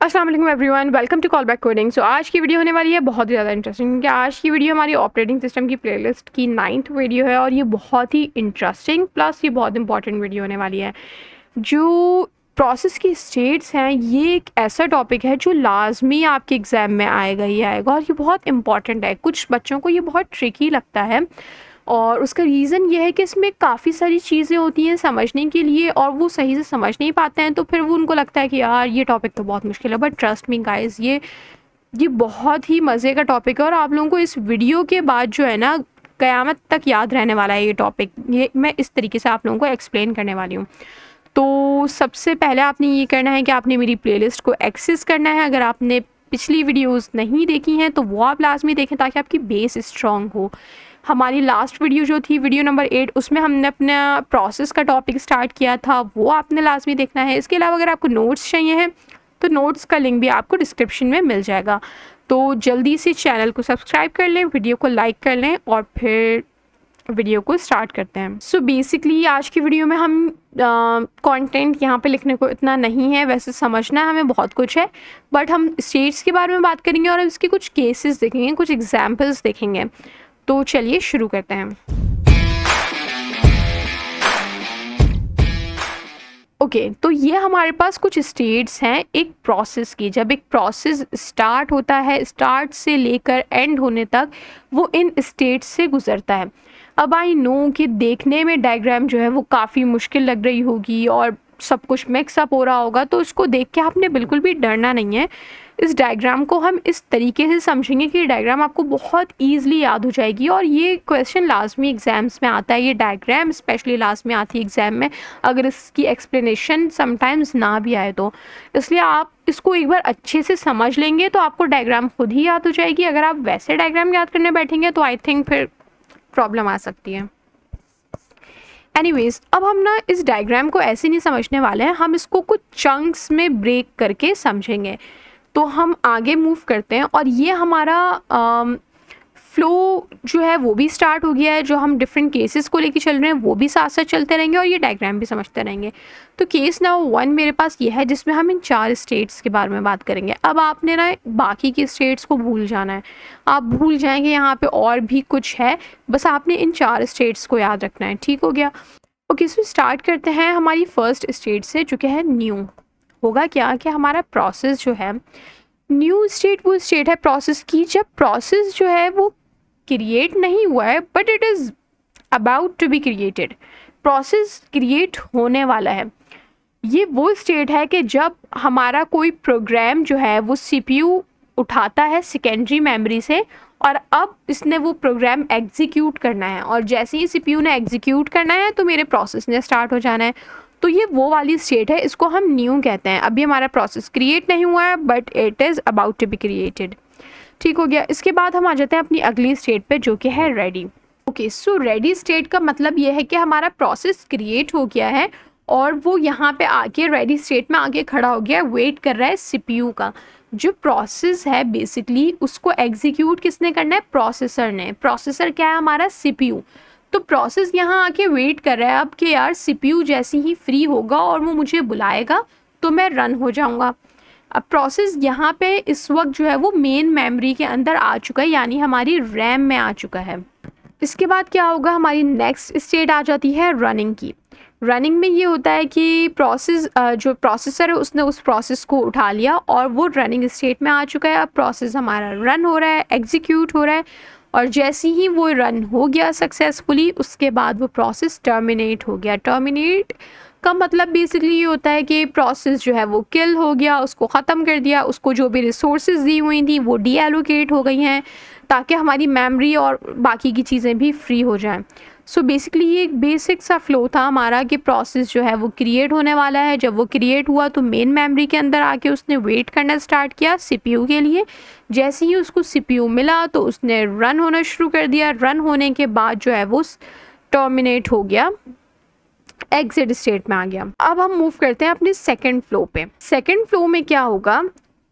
अस्सलाम वालेकुम everyone, welcome to call back coding. So आज की वीडियो होने वाली है बहुत ही ज़्यादा इंटरेस्टिंग, क्योंकि आज की वीडियो हमारी ऑपरेटिंग सिस्टम की प्लेलिस्ट की 9th वीडियो है और ये बहुत ही इंटरेस्टिंग प्लस ये बहुत इंपॉर्टेंट वीडियो होने वाली है। जो प्रोसेस की स्टेट्स हैं, ये एक ऐसा टॉपिक है जो लाजमी आपके एग्ज़ाम में आएगा ही आएगा और ये बहुत इंपॉर्टेंट है। कुछ बच्चों को ये बहुत ट्रिकी लगता है और उसका रीज़न ये है कि इसमें काफ़ी सारी चीज़ें होती हैं समझने के लिए और वो सही से समझ नहीं पाते हैं, तो फिर वो उनको लगता है कि यार ये टॉपिक तो बहुत मुश्किल है। बट ट्रस्ट मी गाइस, ये बहुत ही मज़े का टॉपिक है और आप लोगों को इस वीडियो के बाद जो है ना, क़यामत तक याद रहने वाला है ये टॉपिक। ये मैं इस तरीके से आप लोगों को एक्सप्लेन करने वाली हूँ। तो सबसे पहले आपने ये करना है कि आपने मेरी प्लेलिस्ट को एक्सेस करना है। अगर आपने पिछली वीडियोस नहीं देखी हैं तो वो आप लाजमी देखें ताकि आपकी बेस स्ट्रॉन्ग हो। हमारी लास्ट वीडियो जो थी, वीडियो नंबर 8, उसमें हमने अपना प्रोसेस का टॉपिक स्टार्ट किया था, वो आपने लाजमी देखना है। इसके अलावा अगर आपको नोट्स चाहिए हैं तो नोट्स का लिंक भी आपको डिस्क्रिप्शन में मिल जाएगा। तो जल्दी से चैनल को सब्सक्राइब कर लें, वीडियो को लाइक कर लें और फिर वीडियो को स्टार्ट करते हैं। सो बेसिकली आज की वीडियो में हम कंटेंट यहाँ पे लिखने को इतना नहीं है, वैसे समझना हमें बहुत कुछ है, बट हम स्टेट्स के बारे में बात करेंगे और इसके कुछ केसेस देखेंगे, कुछ एग्जांपल्स देखेंगे। तो चलिए शुरू करते हैं। ओके, तो ये हमारे पास कुछ स्टेट्स हैं एक प्रोसेस की। जब एक प्रोसेस स्टार्ट होता है, स्टार्ट से लेकर एंड होने तक वो इन स्टेट्स से गुजरता है। अब आई नो कि देखने में डायग्राम जो है वो काफ़ी मुश्किल लग रही होगी और सब कुछ मिक्सअप हो रहा होगा, तो इसको देख के आपने बिल्कुल भी डरना नहीं है। इस डायग्राम को हम इस तरीके से समझेंगे कि डायग्राम आपको बहुत ईजिली याद हो जाएगी और ये क्वेश्चन लाजमी एग्जाम्स में आता है। ये डायग्राम स्पेशली लाजमी आती है एग्ज़ाम में, अगर इसकी एक्सप्लेनेशन समटाइम्स ना भी आए तो। इसलिए आप इसको एक बार अच्छे से समझ लेंगे तो आपको डायग्राम खुद ही याद हो जाएगी। अगर आप वैसे डायग्राम याद करने बैठेंगे तो आई थिंक फिर प्रॉब्लम आ सकती है। एनीवेज, अब हम ना इस डायग्राम को ऐसे नहीं समझने वाले हैं, हम इसको कुछ चंक्स में ब्रेक करके समझेंगे। तो हम आगे मूव करते हैं और ये हमारा फ्लो जो है वो भी स्टार्ट हो गया है। जो हम डिफरेंट केसेस को लेके चल रहे हैं वो भी साथ साथ चलते रहेंगे और ये डायग्राम भी समझते रहेंगे। तो केस नंबर 1 मेरे पास ये है जिसमें हम इन 4 स्टेट्स के बारे में बात करेंगे। अब आपने ना बाकी की स्टेट्स को भूल जाना है, आप भूल जाएंगे यहाँ पे और भी कुछ है, बस आपने इन 4 स्टेट्स को याद रखना है। ठीक हो गया? ओके, सो स्टार्ट करते हैं हमारी फर्स्ट स्टेट से, जो कि है न्यू। होगा क्या कि हमारा प्रोसेस जो है, न्यू स्टेट वो स्टेट है प्रोसेस की जब प्रोसेस जो है वो क्रिएट नहीं हुआ है but it is about to be created. Process create होने वाला है। ये वो स्टेट है कि जब हमारा कोई प्रोग्राम जो है वो सीपीयू उठाता है सेकेंडरी मेमोरी से और अब इसने वो प्रोग्राम एग्जीक्यूट करना है, और जैसे ही सीपीयू ने एग्जीक्यूट करना है तो मेरे प्रोसेस ने स्टार्ट हो जाना है। तो ये वो वाली स्टेट है, इसको हम न्यू कहते हैं। अभी हमारा प्रोसेस क्रिएट नहीं हुआ है but it is about to be created. ठीक हो गया? इसके बाद हम आ जाते हैं अपनी अगली स्टेट पे, जो कि है ready. Okay, so ready state का मतलब ये है कि हमारा प्रोसेस क्रिएट हो गया है और वो यहाँ पे आके रेडी स्टेट में आके खड़ा हो गया, वेट कर रहा है सीपीयू का। जो प्रोसेस है बेसिकली उसको एग्जीक्यूट किसने करना है? प्रोसेसर ने। प्रोसेसर क्या है? हमारा सीपीयू। तो प्रोसेस यहाँ आके वेट कर रहा है अब कि यार सीपीयू जैसे ही फ्री होगा और वो मुझे बुलाएगा तो मैं रन हो जाऊँगा। अब प्रोसेस यहाँ पे इस वक्त जो है वो मेन मेमोरी के अंदर आ चुका है, यानी हमारी रैम में आ चुका है। इसके बाद क्या होगा? हमारी नेक्स्ट स्टेट आ जाती है रनिंग की। रनिंग में ये होता है कि प्रोसेस जो प्रोसेसर है उसने उस प्रोसेस को उठा लिया और वो रनिंग स्टेट में आ चुका है। अब प्रोसेस हमारा रन हो रहा है, एग्जीक्यूट हो रहा है, और जैसे ही वो रन हो गया सक्सेसफुली उसके बाद वो प्रोसेस टर्मिनेट हो गया। टर्मिनेट का मतलब बेसिकली ये होता है कि प्रोसेस जो है वो किल हो गया, उसको ख़त्म कर दिया, उसको जो भी रिसोर्सेज दी हुई थी वो डीएलोकेट हो गई हैं ताकि हमारी मेमोरी और बाकी की चीज़ें भी फ्री हो जाएं। सो बेसिकली ये एक बेसिक सा फ्लो था हमारा कि प्रोसेस जो है वो क्रिएट होने वाला है। जब वो क्रिएट हुआ तो मेन मेमोरी के अंदर आके उसने वेट करना स्टार्ट किया सीपीयू के लिए। जैसे ही उसको सीपीयू मिला तो उसने रन होना शुरू कर दिया। रन होने के बाद जो है वो टर्मिनेट हो गया, एग्जिट स्टेट में आ गया। अब हम मूव करते हैं अपने सेकंड फ्लो पे। सेकंड फ्लो में क्या होगा?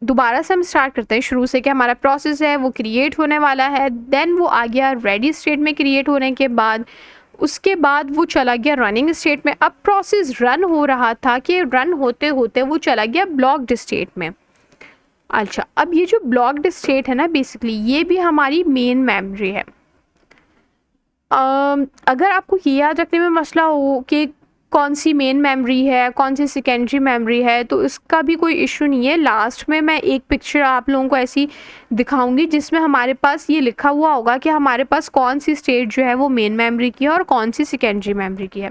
दोबारा से हम स्टार्ट करते हैं शुरू से कि हमारा प्रोसेस है वो क्रिएट होने वाला है, देन वो आ गया रेडी स्टेट में। क्रिएट होने के बाद उसके बाद वो चला गया रनिंग स्टेट में। अब प्रोसेस रन हो रहा था कि रन होते होते वो चला गया ब्लॉक्ड स्टेट में। अच्छा, अब ये जो ब्लॉक्ड स्टेट है ना, बेसिकली ये भी हमारी मेन मेमोरी है। अगर आपको ये याद रखने में मसला हो कि कौन सी मेन मेमोरी है, कौन सी सेकेंडरी मेमोरी है, तो इसका भी कोई इशू नहीं है। लास्ट में मैं एक पिक्चर आप लोगों को ऐसी दिखाऊंगी जिसमें हमारे पास ये लिखा हुआ होगा कि हमारे पास कौन सी स्टेट जो है वो मेन मेमोरी की है और कौन सी सेकेंडरी मेमोरी की है।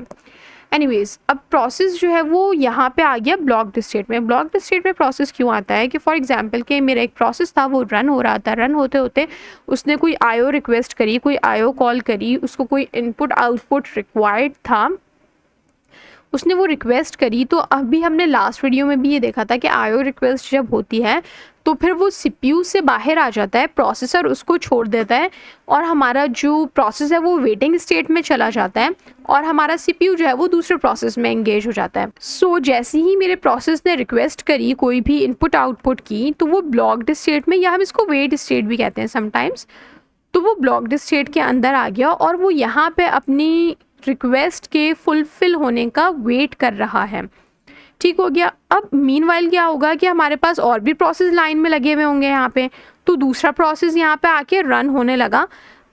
एनीवेज, अब प्रोसेस जो है वो यहाँ पे आ गया ब्लॉक्ड स्टेट में। ब्लॉक्ड स्टेट में प्रोसेस क्यों आता है कि फॉर एग्जांपल कि मेरा एक प्रोसेस था, वो रन हो रहा था, रन होते होते उसने कोई आईओ रिक्वेस्ट करी, कोई आईओ कॉल करी, उसको कोई इनपुट आउटपुट रिक्वायर्ड था, उसने वो रिक्वेस्ट करी। तो अभी हमने लास्ट वीडियो में भी ये देखा था कि आईओ रिक्वेस्ट जब होती है तो फिर वो सीपीयू से बाहर आ जाता है, प्रोसेसर उसको छोड़ देता है और हमारा जो प्रोसेस है वो वेटिंग स्टेट में चला जाता है और हमारा सीपीयू जो है वो दूसरे प्रोसेस में एंगेज हो जाता है। सो जैसे ही मेरे प्रोसेस ने रिक्वेस्ट करी कोई भी इनपुट आउटपुट की, तो वो ब्लॉक्ड स्टेट में, या हम इसको वेट स्टेट भी कहते हैं समटाइम्स, तो वो ब्लॉक्ड स्टेट के अंदर आ गया और वो यहाँ पे अपनी रिक्वेस्ट के फुलफिल होने का वेट कर रहा है। ठीक हो गया। अब मीनवाइल क्या होगा कि हमारे पास और भी प्रोसेस लाइन में लगे हुए होंगे यहाँ पे, तो दूसरा प्रोसेस यहाँ पे आके रन होने लगा।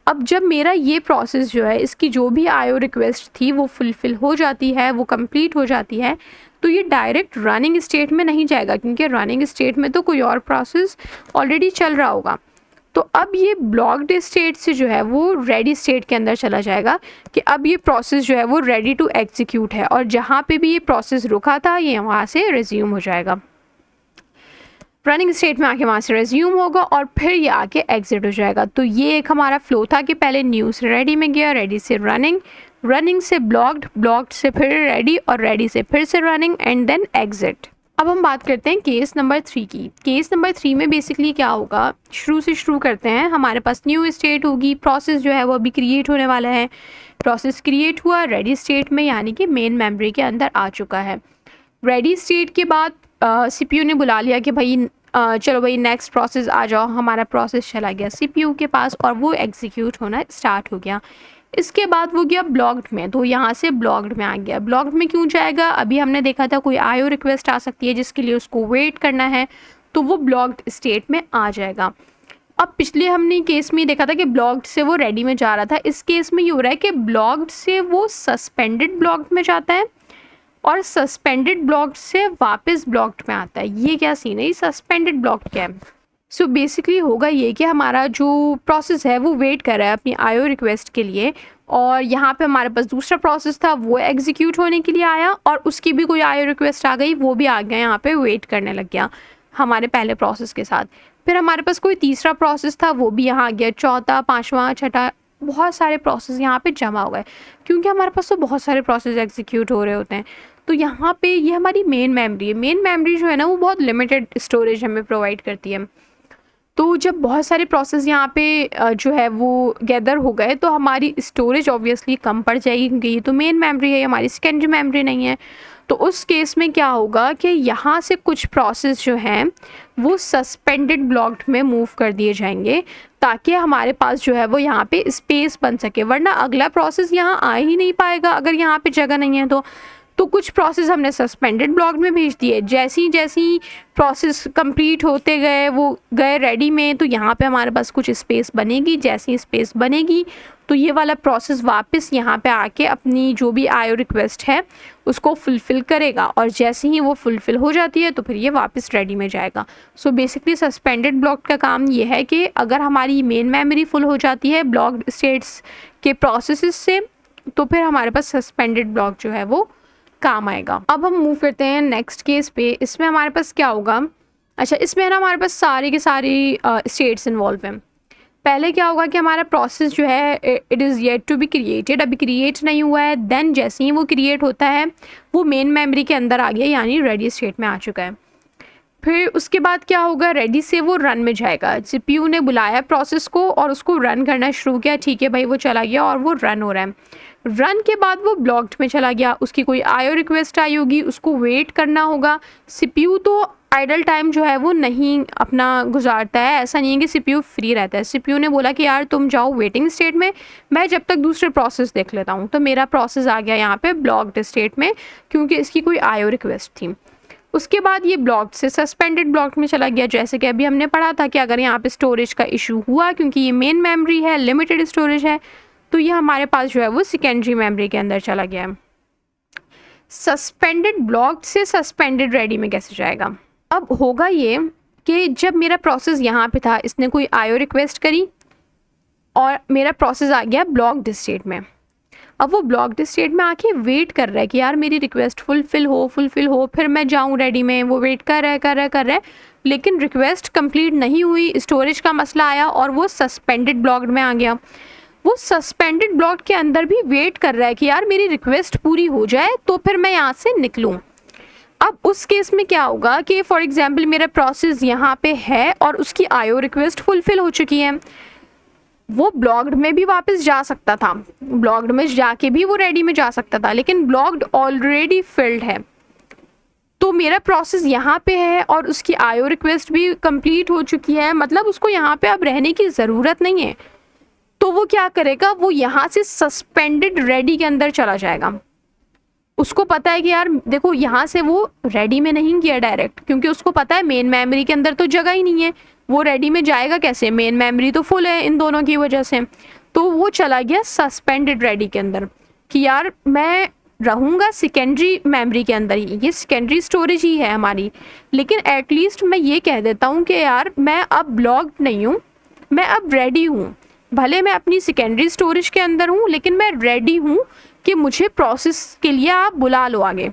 अब जब मेरा ये प्रोसेस जो है, इसकी जो भी आईओ रिक्वेस्ट थी वो फुलफिल हो जाती है, वो कंप्लीट हो जाती है, तो ये डायरेक्ट रनिंग स्टेट में नहीं जाएगा, क्योंकि रनिंग स्टेट में तो कोई और प्रोसेस ऑलरेडी चल रहा होगा। तो अब ये ब्लॉक्ड स्टेट से जो है वो रेडी स्टेट के अंदर चला जाएगा कि अब ये प्रोसेस जो है वो रेडी टू एग्जीक्यूट है, और जहाँ पे भी ये प्रोसेस रुका था ये वहाँ से रिज्यूम हो जाएगा, रनिंग स्टेट में आके वहाँ से रिज्यूम होगा और फिर ये आके एग्जिट हो जाएगा। तो ये एक हमारा फ्लो था कि पहले न्यू से रेडी में गया, रेडी से रनिंग, रनिंग से ब्लॉक्ड, ब्लॉक्ड से फिर रेडी और रेडी से फिर से रनिंग एंड देन एग्जिट। अब हम बात करते हैं केस नंबर 3 की। केस नंबर 3 में बेसिकली क्या होगा, शुरू से शुरू करते हैं। हमारे पास न्यू स्टेट होगी, प्रोसेस जो है वो अभी क्रिएट होने वाला है, प्रोसेस क्रिएट हुआ रेडी स्टेट में, यानी कि मेन मेमोरी के अंदर आ चुका है। रेडी स्टेट के बाद सीपीयू ने बुला लिया कि भाई चलो भाई नेक्स्ट प्रोसेस आ जाओ, हमारा प्रोसेस चला गया सीपीयू के पास और वो एग्जीक्यूट होना स्टार्ट हो गया। इसके बाद वो गया ब्लॉक्ड में, तो यहाँ से ब्लॉक्ड में आ गया। ब्लॉक्ड में क्यों जाएगा, अभी हमने देखा था कोई आईओ रिक्वेस्ट आ सकती है जिसके लिए उसको वेट करना है, तो वो ब्लॉक्ड स्टेट में आ जाएगा। अब पिछले हमने केस में देखा था कि ब्लॉक्ड से वो रेडी में जा रहा था, इस केस में ये हो रहा है कि ब्लॉक्ड से वो सस्पेंडेड ब्लॉक्ड में जाता है और सस्पेंडेड ब्लॉक्ड से वापस ब्लॉक्ड में आता है। ये क्या सीन है, ये सस्पेंडेड ब्लॉक्ड क्या है? सो बेसिकली होगा ये कि हमारा जो प्रोसेस है वो वेट कर रहा है अपनी आईओ रिक्वेस्ट के लिए, और यहाँ पे हमारे पास दूसरा प्रोसेस था वो एग्जीक्यूट होने के लिए आया और उसकी भी कोई आईओ रिक्वेस्ट आ गई, वो भी आ गया यहाँ पे वेट करने लग गया हमारे पहले प्रोसेस के साथ। फिर हमारे पास कोई तीसरा प्रोसेस था वो भी यहाँ आ गया, चौथा, पाँचवा, छठा, बहुत सारे प्रोसेस यहाँ पे जमा हो गए, क्योंकि हमारे पास तो बहुत सारे प्रोसेस एग्जीक्यूट हो रहे होते हैं। तो यहाँ पे ये हमारी मेन मेमोरी है। मेन मेमोरी जो है ना वो बहुत लिमिटेड स्टोरेज हमें प्रोवाइड करती है। तो जब बहुत सारे प्रोसेस यहाँ पे जो है वो गैदर हो गए तो हमारी स्टोरेज ऑब्वियसली कम पड़ जाएगी, क्योंकि ये तो मेन मेमोरी है, हमारी सेकेंडरी मेमोरी नहीं है। तो उस केस में क्या होगा कि यहाँ से कुछ प्रोसेस जो हैं वो सस्पेंडेड ब्लॉक्ड में मूव कर दिए जाएंगे, ताकि हमारे पास जो है वो यहाँ पे स्पेस बन सके, वरना अगला प्रोसेस यहाँ आ ही नहीं पाएगा अगर यहाँ पे जगह नहीं है। तो कुछ प्रोसेस हमने सस्पेंडेड ब्लॉक में भेज दिए, जैसी जैसी प्रोसेस कंप्लीट होते गए वो गए रेडी में, तो यहाँ पे हमारे पास कुछ स्पेस बनेगी। जैसी स्पेस बनेगी तो ये वाला प्रोसेस वापस यहाँ पे आके अपनी जो भी आईओ रिक्वेस्ट है उसको फुलफ़िल करेगा, और जैसे ही वो फुलफ़िल हो जाती है तो फिर ये वापस रेडी में जाएगा। सो बेसिकली सस्पेंडेड ब्लॉक का काम ये है कि अगर हमारी मेन मेमोरी फुल हो जाती है ब्लॉक्ड स्टेट्स के प्रोसेसेस से, तो फिर हमारे पास सस्पेंडेड ब्लॉक जो है वो काम आएगा। अब हम मूव करते हैं नेक्स्ट केस पे। इसमें हमारे पास क्या होगा, अच्छा इसमें ना हमारे पास सारी की सारी स्टेट्स इन्वॉल्व हैं। पहले क्या होगा कि हमारा प्रोसेस जो है it is yet to be created, अभी क्रिएट नहीं हुआ है। देन जैसे ही वो क्रिएट होता है वो मेन मेमोरी के अंदर आ गया, यानी रेडी स्टेट में आ चुका है। फिर उसके बाद क्या होगा, रेडी से वो रन में जाएगा। सीपीयू ने बुलाया प्रोसेस को और उसको रन करना शुरू किया, ठीक है भाई वो चला गया और वो रन हो रहा है। रन के बाद वो ब्लॉक्ड में चला गया, उसकी कोई आईओ रिक्वेस्ट आई होगी, उसको वेट करना होगा। सीपीयू तो आइडल टाइम जो है वो नहीं अपना गुजारता है, ऐसा नहीं है कि सीपीयू फ्री रहता है। सीपीयू ने बोला कि यार तुम जाओ वेटिंग स्टेट में, मैं जब तक दूसरे प्रोसेस देख लेता हूँ। तो मेरा प्रोसेस आ गया यहाँ पे ब्लॉक्ड स्टेट में, क्योंकि इसकी कोई आईओ रिक्वेस्ट थी। उसके बाद ये ब्लॉक्ड से सस्पेंडेड ब्लॉक में चला गया। जैसे कि अभी हमने पढ़ा था कि अगर यहाँ पे स्टोरेज का इशू हुआ, क्योंकि ये मेन मेमोरी है, लिमिटेड स्टोरेज है, तो ये हमारे पास जो है वो सेकेंडरी मेमोरी के अंदर चला गया है। सस्पेंडेड ब्लॉक्ड से सस्पेंडेड रेडी में कैसे जाएगा? अब होगा ये कि जब मेरा प्रोसेस यहाँ पे था, इसने कोई आईओ रिक्वेस्ट करी और मेरा प्रोसेस आ गया ब्लॉक्ड स्टेट में। अब वो ब्लॉक्ड स्टेट में आके वेट कर रहा है कि यार मेरी रिक्वेस्ट फुलफिल हो, फिर मैं जाऊँ रेडी में। वो वेट कर रहा है, लेकिन रिक्वेस्ट कंप्लीट नहीं हुई, स्टोरेज का मसला आया और वो सस्पेंडेड ब्लॉक्ड में आ गया। वो सस्पेंडेड ब्लॉक के अंदर भी वेट कर रहा है कि यार मेरी रिक्वेस्ट पूरी हो जाए तो फिर मैं यहाँ से निकलूँ। अब उस केस में क्या होगा कि फॉर एग्जांपल मेरा प्रोसेस यहाँ पे है और उसकी आईओ रिक्वेस्ट फुलफिल हो चुकी है, वो ब्लॉक्ड में भी वापस जा सकता था, ब्लॉक्ड में जाके भी वो रेडी में जा सकता था, लेकिन ब्लॉक्ड ऑलरेडी फिल्ड है। तो मेरा प्रोसेस यहाँ पे है और उसकी आईओ रिक्वेस्ट भी कंप्लीट हो चुकी है, मतलब उसको यहाँ पे अब रहने की ज़रूरत नहीं है। तो वो क्या करेगा, वो यहाँ से सस्पेंडेड रेडी के अंदर चला जाएगा। उसको पता है कि यार देखो यहाँ से वो रेडी में नहीं गया डायरेक्ट, क्योंकि उसको पता है मेन मेमोरी के अंदर तो जगह ही नहीं है, वो रेडी में जाएगा कैसे, मेन मेमोरी तो फुल है इन दोनों की वजह से। तो वो चला गया सस्पेंडेड रेडी के अंदर कि यार मैं रहूँगा सेकेंडरी मेमोरी के अंदर ही, ये सेकेंडरी स्टोरेज ही है हमारी, लेकिन एटलीस्ट मैं ये कह देता हूँ कि यार मैं अब ब्लॉक्ड नहीं हूँ, मैं अब रेडी हूँ। भले मैं अपनी सेकेंडरी स्टोरेज के अंदर हूँ, लेकिन मैं रेडी हूँ कि मुझे प्रोसेस के लिए आप बुला लो आगे।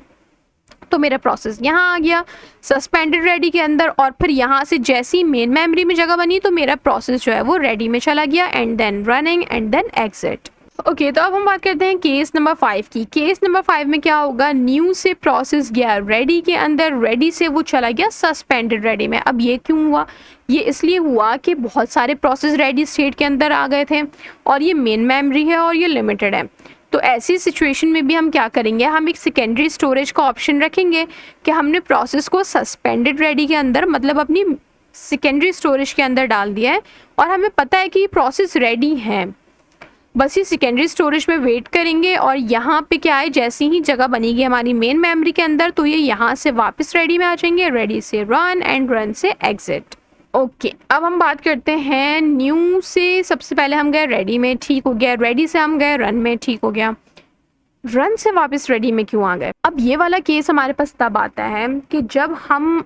तो मेरा प्रोसेस यहाँ आ गया सस्पेंडेड रेडी के अंदर, और फिर यहाँ से जैसी मेन मेमोरी में जगह बनी तो मेरा प्रोसेस जो है वो रेडी में चला गया, and then running and then exit. Okay, तो अब हम बात करते हैं केस नंबर 5 की। केस नंबर 5 में क्या होगा, न्यू से प्रोसेस गया रेडी के अंदर, रेडी से वो चला गया सस्पेंडेड रेडी में। अब ये क्यों हुआ? ये इसलिए हुआ कि बहुत सारे प्रोसेस रेडी स्टेट के अंदर आ गए थे और ये मेन मेमोरी है और ये लिमिटेड है। तो ऐसी सिचुएशन में भी हम क्या करेंगे, हम एक सेकेंडरी स्टोरेज का ऑप्शन रखेंगे कि हमने प्रोसेस को सस्पेंडेड रेडी के अंदर, मतलब अपनी सेकेंडरी स्टोरेज के अंदर डाल दिया है और हमें पता है कि ये प्रोसेस रेडी है, बस ये सेकेंडरी स्टोरेज में वेट करेंगे। और यहाँ पे क्या है, जैसी ही जगह बनेगी हमारी मेन मेमोरी के अंदर तो ये यहाँ से वापस रेडी में आ जाएंगे, रेडी से रन एंड रन से एग्जिट। ओके, अब हम बात करते हैं न्यू से। सबसे पहले हम गए रेडी में, ठीक हो गया, रेडी से हम गए रन में, ठीक हो गया, रन से वापस रेडी में क्यों आ गए? अब ये वाला केस हमारे पास तब आता है कि जब हम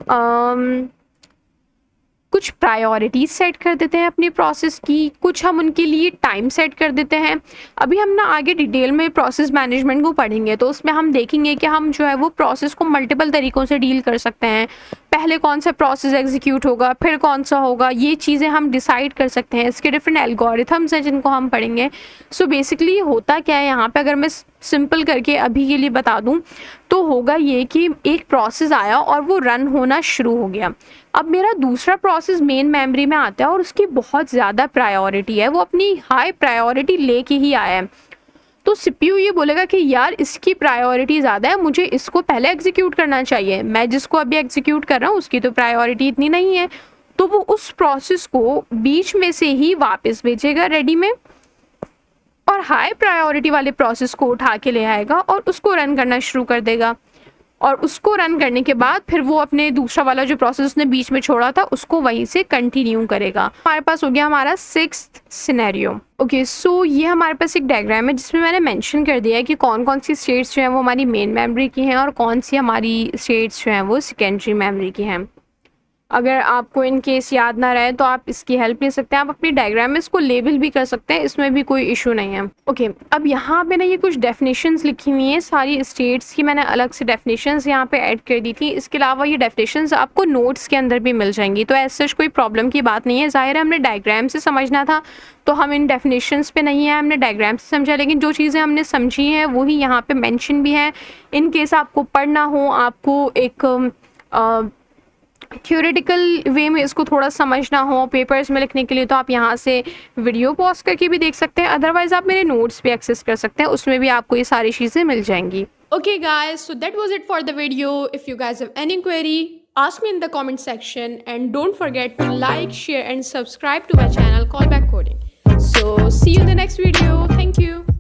कुछ प्रायोरिटीज सेट कर देते हैं अपनी प्रोसेस की, कुछ हम उनके लिए टाइम सेट कर देते हैं। अभी हम ना आगे डिटेल में प्रोसेस मैनेजमेंट को पढ़ेंगे तो उसमें हम देखेंगे कि हम जो है वो प्रोसेस को मल्टीपल तरीक़ों से डील कर सकते हैं। पहले कौन सा प्रोसेस एग्जीक्यूट होगा, फिर कौन सा होगा, ये चीज़ें हम डिसाइड कर सकते हैं। इसके डिफरेंट एल्गोरिथम्स हैं जिनको हम पढ़ेंगे। सो बेसिकली होता क्या है यहाँ पे, अगर मैं सिंपल करके अभी के लिए बता दूँ तो होगा ये कि एक प्रोसेस आया और वो रन होना शुरू हो गया। अब मेरा दूसरा प्रोसेस मेन मेमोरी में आता है और उसकी बहुत ज़्यादा प्रायोरिटी है, वो अपनी हाई प्रायोरिटी लेके ही आया है। तो सीपीयू ये बोलेगा कि यार इसकी प्रायोरिटी ज़्यादा है, मुझे इसको पहले एग्जीक्यूट करना चाहिए, मैं जिसको अभी एग्जीक्यूट कर रहा हूँ उसकी तो प्रायोरिटी इतनी नहीं है। तो वो उस प्रोसेस को बीच में से ही वापस भेजेगा रेडी में और हाई प्रायोरिटी वाले प्रोसेस को उठा के ले आएगा और उसको रन करना शुरू कर देगा। और उसको रन करने के बाद फिर वो अपने दूसरा वाला जो प्रोसेस उसने बीच में छोड़ा था उसको वहीं से कंटिन्यू करेगा। हमारे पास हो गया हमारा 6th सिनेरियो। ओके, सो ये हमारे पास एक डायग्राम है जिसमें मैंने मेंशन कर दिया है कि कौन कौन सी स्टेट्स जो हैं वो हमारी मेन मेमोरी की हैं और कौन सी हमारी स्टेट्स जो हैं वो सेकेंडरी मेमोरी की हैं। अगर आपको इन केस याद ना रहे तो आप इसकी हेल्प ले सकते हैं, आप अपनी डायग्राम में इसको लेबल भी कर सकते हैं, इसमें भी कोई इशू नहीं है। ओके, अब यहाँ पे ना ये कुछ डेफिनेशंस लिखी हुई हैं सारी स्टेट्स की, मैंने अलग से डेफिनेशंस यहाँ पे ऐड कर दी थी। इसके अलावा ये डेफिनेशंस आपको नोट्स के अंदर भी मिल जाएंगी, तो ऐसा कोई प्रॉब्लम की बात नहीं है। ज़ाहिर है हमने डायग्राम से समझना था तो हम इन डेफिनेशंस पे नहीं है, हमने डायग्राम से समझा, लेकिन जो चीज़ें हमने समझी हैं वही यहाँ पे मेंशन भी है। इन केस आपको पढ़ना हो, आपको एक थ्योरेटिकल वे में इसको थोड़ा समझना हो पेपर्स में लिखने के लिए, तो आप यहाँ से वीडियो पॉज करके भी देख सकते हैं, अदरवाइज आप मेरे नोट्स भी एक्सेस कर सकते हैं, उसमें भी आपको ये सारी चीज़ें मिल जाएंगी। Okay guys, so that was it for the video. If you guys have any query, ask me in the comment section, and don't forget to like, share and subscribe to my channel Callback Coding. So see you in the next video. Thank you.